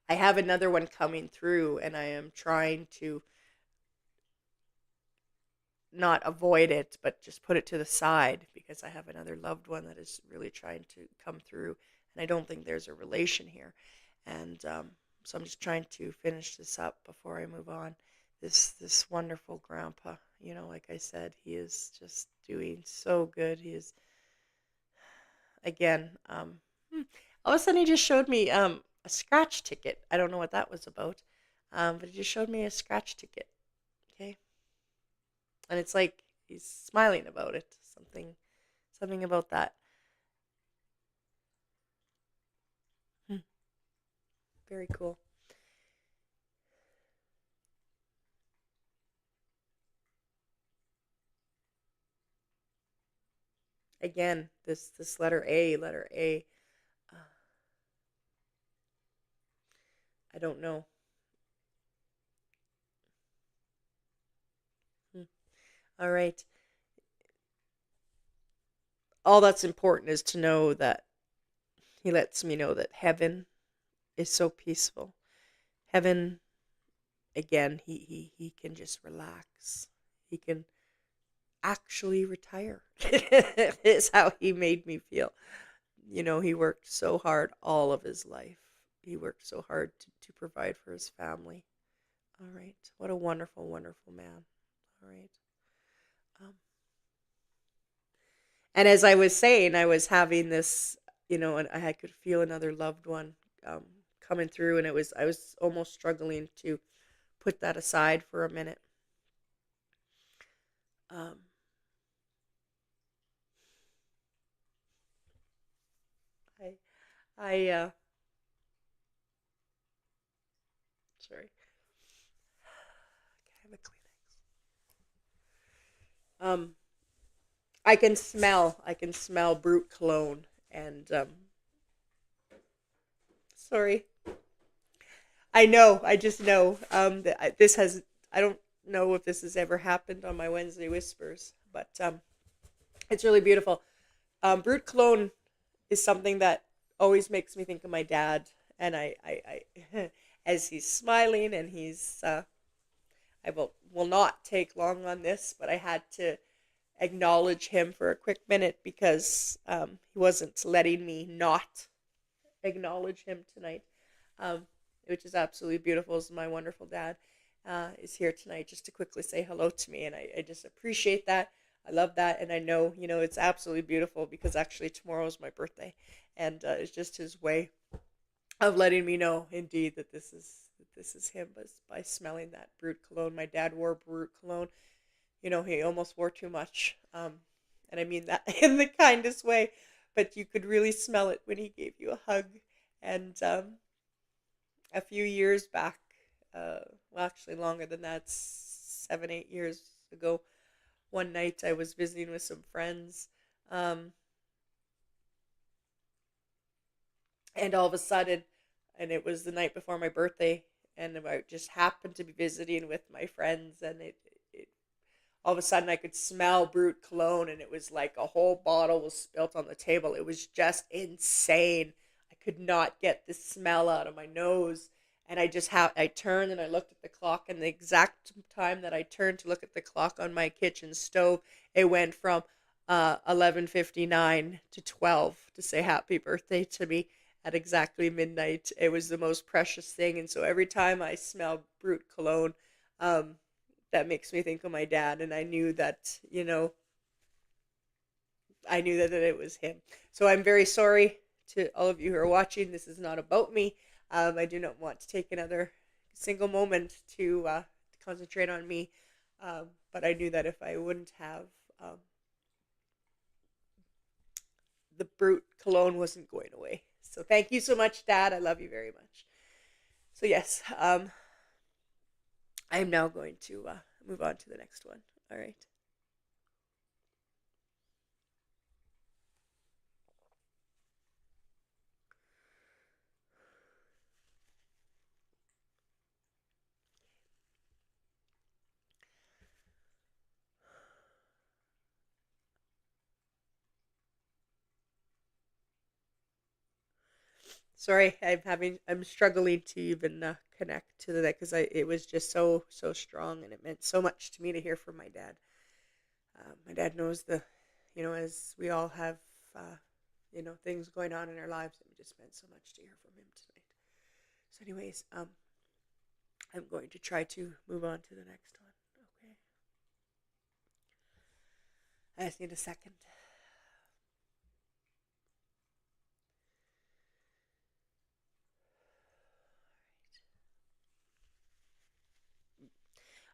[SPEAKER 1] I have another one coming through, and I am trying to not avoid it, but just put it to the side because I have another loved one that is really trying to come through, and I don't think there's a relation here. And so I'm just trying to finish this up before I move on. This wonderful grandpa, like I said, he is just doing so good. He is, again, all of a sudden he just showed me a scratch ticket. I don't know what that was about, but he just showed me a scratch ticket. Okay, and it's like he's smiling about it. Something about that. Hmm. Very cool. Again, this letter A. Uh, I don't know. Hmm. All right. All that's important is to know that he lets me know that heaven is so peaceful. Heaven, again, he can just relax. He can actually retire. Is how he made me feel. He worked so hard all of his life. He worked so hard to provide for his family. All right. What a wonderful, wonderful man. All right. Um, and as I was saying, I was having this, and I could feel another loved one um, coming through, and I was almost struggling to put that aside for a minute. Um, I, I, Sorry. Can I have a Kleenex? I can smell Brute cologne, and sorry, I know, I just know that this has. I don't know if this has ever happened on my Wednesday Whispers, but it's really beautiful. Brute cologne is something that always makes me think of my dad, and I as he's smiling and he's I will not take long on this, but I had to acknowledge him for a quick minute because he wasn't letting me not acknowledge him tonight, um, which is absolutely beautiful. As my wonderful dad is here tonight just to quickly say hello to me, and I just appreciate that. I love that, and I know it's absolutely beautiful because actually tomorrow is my birthday, and it's just his way of letting me know, indeed, that this is him, by smelling that Brute cologne. My dad wore Brute cologne. He almost wore too much, and I mean that in the kindest way. But you could really smell it when he gave you a hug. And a few years back, well, actually longer than that, 7, 8 years ago, one night I was visiting with some friends, um, and all of a sudden, and it was the night before my birthday, and I just happened to be visiting with my friends, and it all of a sudden I could smell Brute cologne, and it was like a whole bottle was spilt on the table. It was just insane. I could not get the smell out of my nose. And I turned and I looked at the clock, and the exact time that I turned to look at the clock on my kitchen stove, it went from 11:59 to 12 to say happy birthday to me at exactly midnight. It was the most precious thing, and so every time I smell Brute cologne, um, that makes me think of my dad, and I knew that it was him. So I'm very sorry to all of you who are watching. This is not about me. I do not want to take another single moment to concentrate on me. But I knew that if I wouldn't have, um, the Brute cologne wasn't going away. So thank you so much, Dad. I love you very much. So yes, I am now going to move on to the next one. All right. Sorry, I'm struggling to even connect to that because it was just so strong, and it meant so much to me to hear from my dad. My dad knows as we all have, things going on in our lives, it just meant so much to hear from him tonight. So, anyways, I'm going to try to move on to the next one. Okay, I just need a second.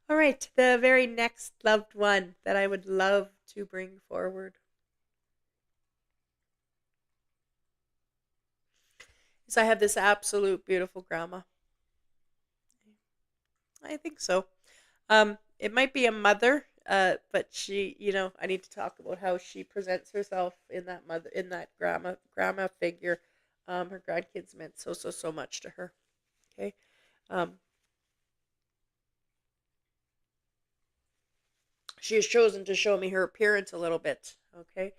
[SPEAKER 1] All right, the very next loved one that I would love to bring forward is I have this absolute beautiful grandma. I think so. It might be a mother, but I need to talk about how she presents herself in that grandma figure. Her grandkids meant so much to her. Okay. Um, she has chosen to show me her appearance a little bit. Okay.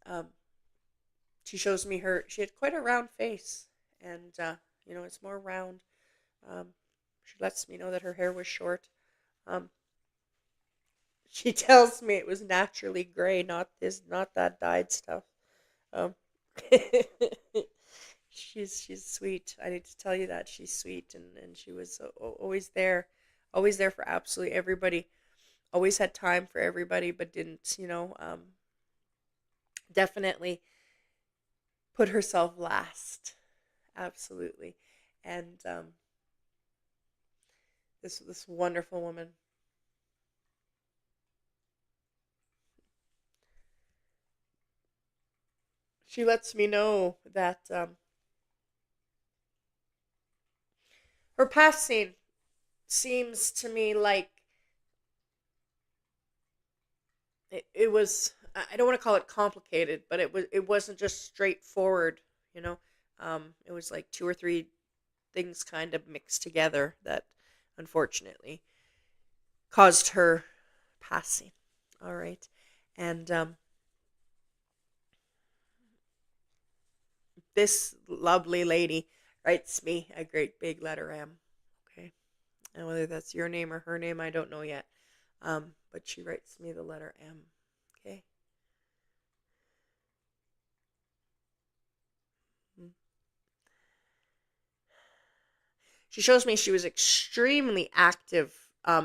[SPEAKER 1] Um, she shows me she had quite a round face, and it's more round. Um, she lets me know that her hair was short. Um, she tells me it was naturally gray, not that dyed stuff. Um, she's sweet. I need to tell you that she's sweet, and she was always there for absolutely everybody. Always had time for everybody, but didn't definitely put herself last. Absolutely, and this wonderful woman. She lets me know that her passing seems to me like it was, I don't want to call it complicated, but it wasn't just straightforward, you know. It was like two or three things kind of mixed together that unfortunately caused her passing. All right. And this lovely lady writes me a great big letter M. Okay. And whether that's your name or her name, I don't know yet. But she writes me the letter M. Okay. Mm. She shows me she was extremely active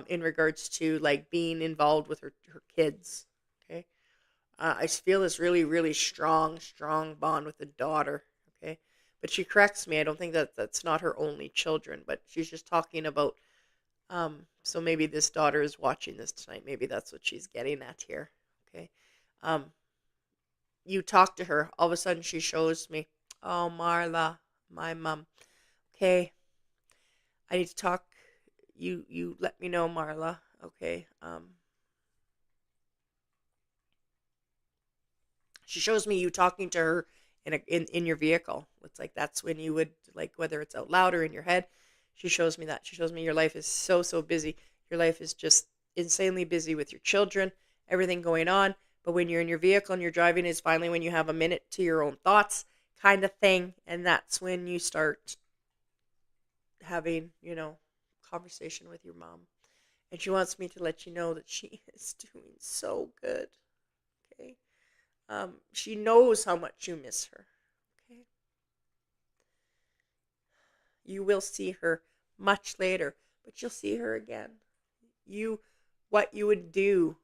[SPEAKER 1] in regards to like being involved with her kids. Okay. I feel this really, really strong bond with the daughter. Okay. But she corrects me. I don't think that that's not her only children, but she's just talking about, so maybe this daughter is watching this tonight. Maybe that's what she's getting at here. Okay. Um, you talk to her. All of a sudden she shows me, oh, Marla, my mom. Okay. I need to talk. You let me know, Marla. Okay. She shows me you talking to her in your vehicle. It's like that's when you would like, whether it's out loud or in your head. She shows me that. She shows me your life is so busy. Your life is just insanely busy with your children, everything going on. But when you're in your vehicle and you're driving is finally when you have a minute to your own thoughts kind of thing. And that's when you start having, conversation with your mom. And she wants me to let you know that she is doing so good. Okay. She knows how much you miss her. Okay. You will see her much later, but you'll see her again. You, what you would do,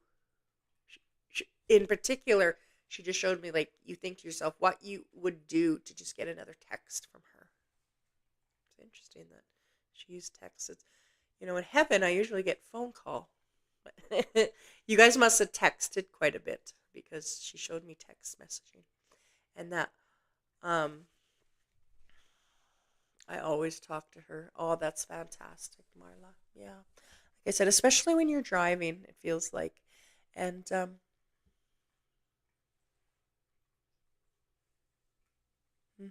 [SPEAKER 1] in particular, she just showed me like you think to yourself what you would do to just get another text from her. It's interesting that she used text. It's, in heaven I usually get phone call. You guys must have texted quite a bit because she showed me text messaging, and that I always talk to her. Oh, that's fantastic, Marla. Yeah. Like I said, especially when you're driving, it feels like. And hmm,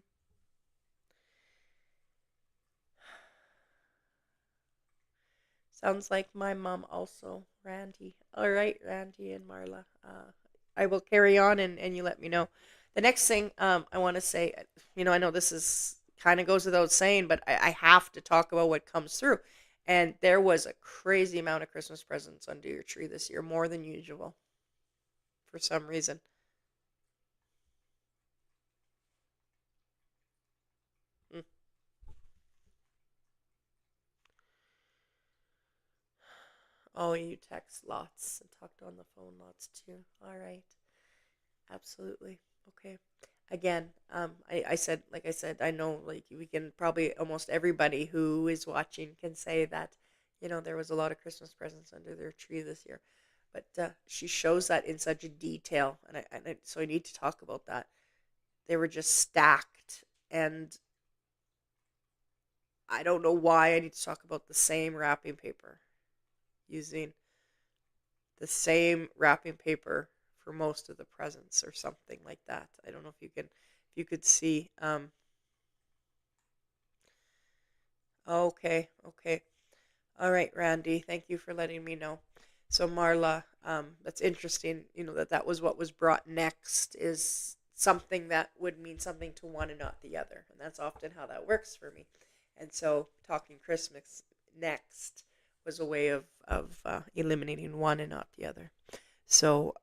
[SPEAKER 1] sounds like my mom also, Randy. All right, Randy and Marla. I will carry on and you let me know. The next thing I want to say, I know this is kind of goes without saying, but I have to talk about what comes through. And there was a crazy amount of Christmas presents under your tree this year, more than usual, for some reason. Mm. Oh, you text lots and talked on the phone lots too. All right. Absolutely. Okay. Again, I said, like I said, I know like we can probably almost everybody who is watching can say that, there was a lot of Christmas presents under their tree this year. But she shows that in such a detail, so I need to talk about that. They were just stacked, and I don't know why I need to talk about the same wrapping paper, using the same wrapping paper for most of the presents or something like that. I don't know if you could see. Okay, okay. All right, Randy, thank you for letting me know. So Marla, that's interesting, that was what was brought next is something that would mean something to one and not the other. And that's often how that works for me. And so talking Christmas next was a way of eliminating one and not the other. So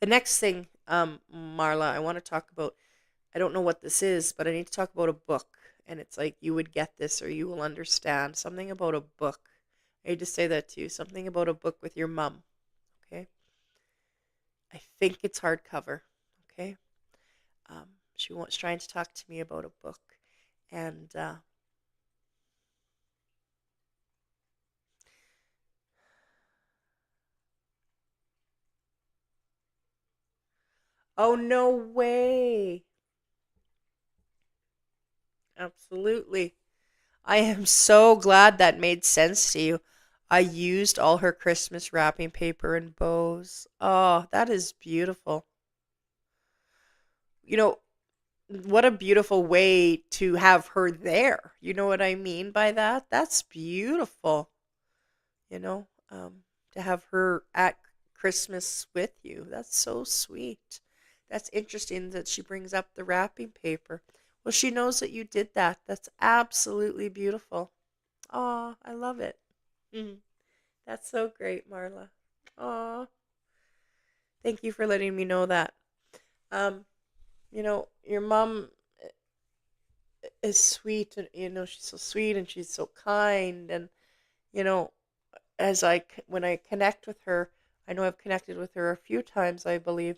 [SPEAKER 1] the next thing, Marla, I want to talk about, I don't know what this is, but I need to talk about a book. And it's like you would get this or you will understand. Something about a book. I need to say that to you. Something about a book with your mom. Okay. I think it's hardcover. Okay. She was trying to talk to me about a book. And oh, no way. Absolutely. I am so glad that made sense to you. I used all her Christmas wrapping paper and bows. Oh, that is beautiful. You know, what a beautiful way to have her there. You know what I mean by that? That's beautiful, you know, to have her at Christmas with you. That's so sweet. That's interesting that she brings up the wrapping paper. Well, she knows that you did that. That's absolutely beautiful. Oh, I love it. Mhm. That's so great, Marla. Oh, thank you for letting me know that. Um, your mom is sweet, and she's so sweet and she's so kind, and you know, when I connect with her, I know I've connected with her a few times, I believe.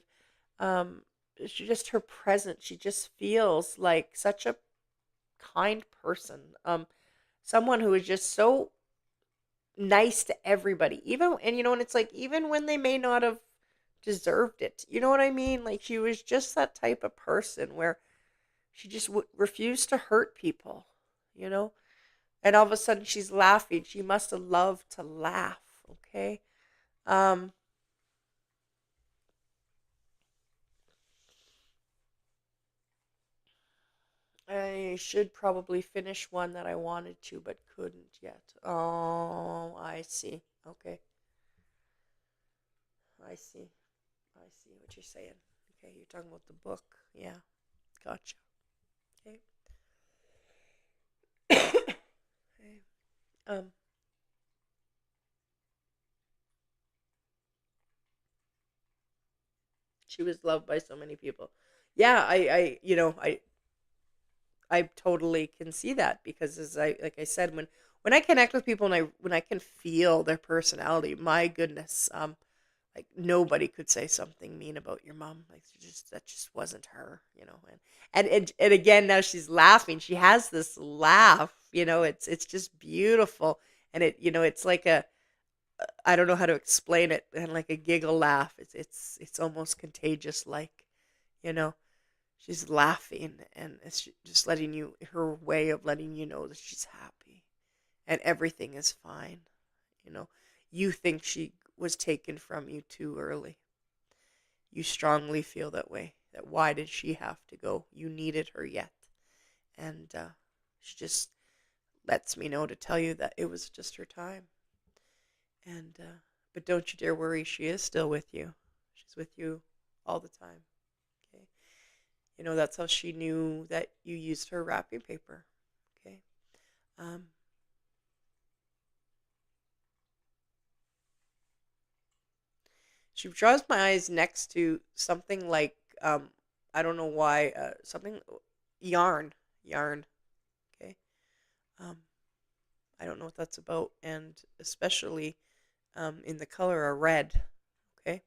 [SPEAKER 1] Um, she just her presence, she just feels like such a kind person. Someone who is just so nice to everybody, even and it's like even when they may not have deserved it. You know what I mean? Like she was just that type of person where she just refused to hurt people, you know? And all of a sudden she's laughing. She must have loved to laugh, okay? Um, I should probably finish one that I wanted to but couldn't yet. Oh, I see. Okay. I see. I see what you're saying. Okay, you're talking about the book. Yeah, gotcha. Okay. Okay. Um, she was loved by so many people. Yeah, I totally can see that because as I like I said, when I connect with people and when I can feel their personality, my goodness, like nobody could say something mean about your mom. Like that just wasn't her, and again now she's laughing. She has this laugh, it's just beautiful, and it's like a I don't know how to explain it, and like a giggle laugh. It's almost contagious, like you know she's laughing, and it's just letting you her way of letting you know that she's happy and everything is fine. You know, you think she was taken from you too early. You strongly feel that way. That why did she have to go? You needed her yet, and she just lets me know to tell you that it was just her time. And but don't you dare worry. She is still with you. She's with you all the time. Okay. That's how she knew that you used her wrapping paper. Okay. Um, she draws my eyes next to something like I don't know why something yarn yarn. Okay. Um, I don't know what that's about, and especially in the color of red. Okay.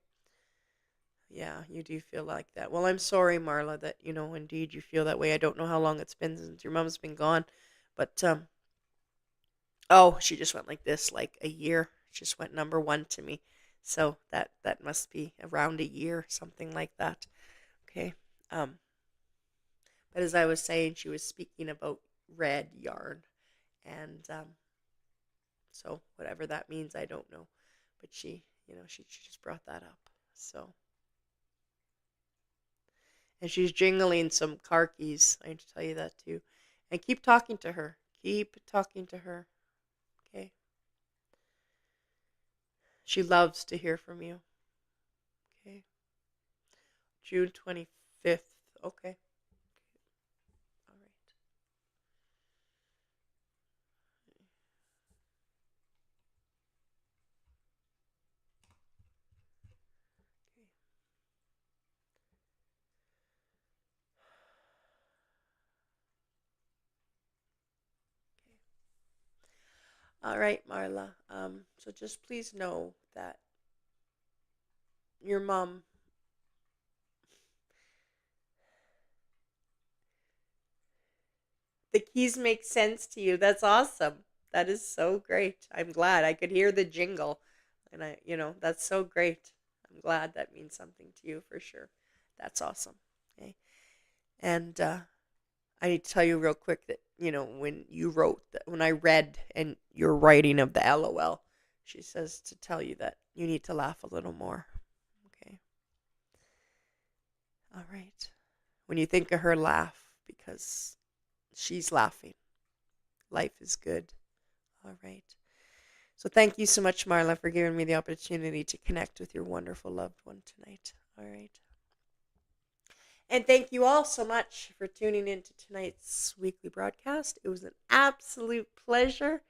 [SPEAKER 1] Yeah, you do feel like that. Well, I'm sorry, Marla, that indeed you feel that way. I don't know how long it's been since your mom's been gone, but oh, she just went like this, like a year. She just went number one to me. So that must be around a year, something like that. Okay. Um, but as I was saying, she was speaking about red yarn, and so whatever that means, I don't know. But she just brought that up. So, and she's jingling some car keys. I need to tell you that too. And keep talking to her. Keep talking to her. Okay. She loves to hear from you. Okay. June 25th. Okay. All right. Okay. All right, Marla. So just please know that your mom, the keys make sense to you. That's awesome. That is so great. I'm glad I could hear the jingle, and that's so great. I'm glad that means something to you for sure. That's awesome. Okay. And I need to tell you real quick that when you wrote, when I read and your writing of the LOL, she says to tell you that you need to laugh a little more. Okay. All right. When you think of her, laugh because she's laughing. Life is good. All right. So thank you so much, Marla, for giving me the opportunity to connect with your wonderful loved one tonight. All right. And thank you all so much for tuning in to tonight's weekly broadcast. It was an absolute pleasure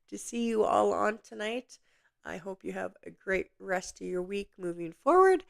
[SPEAKER 1] to see you all on tonight. I hope you have a great rest of your week moving forward.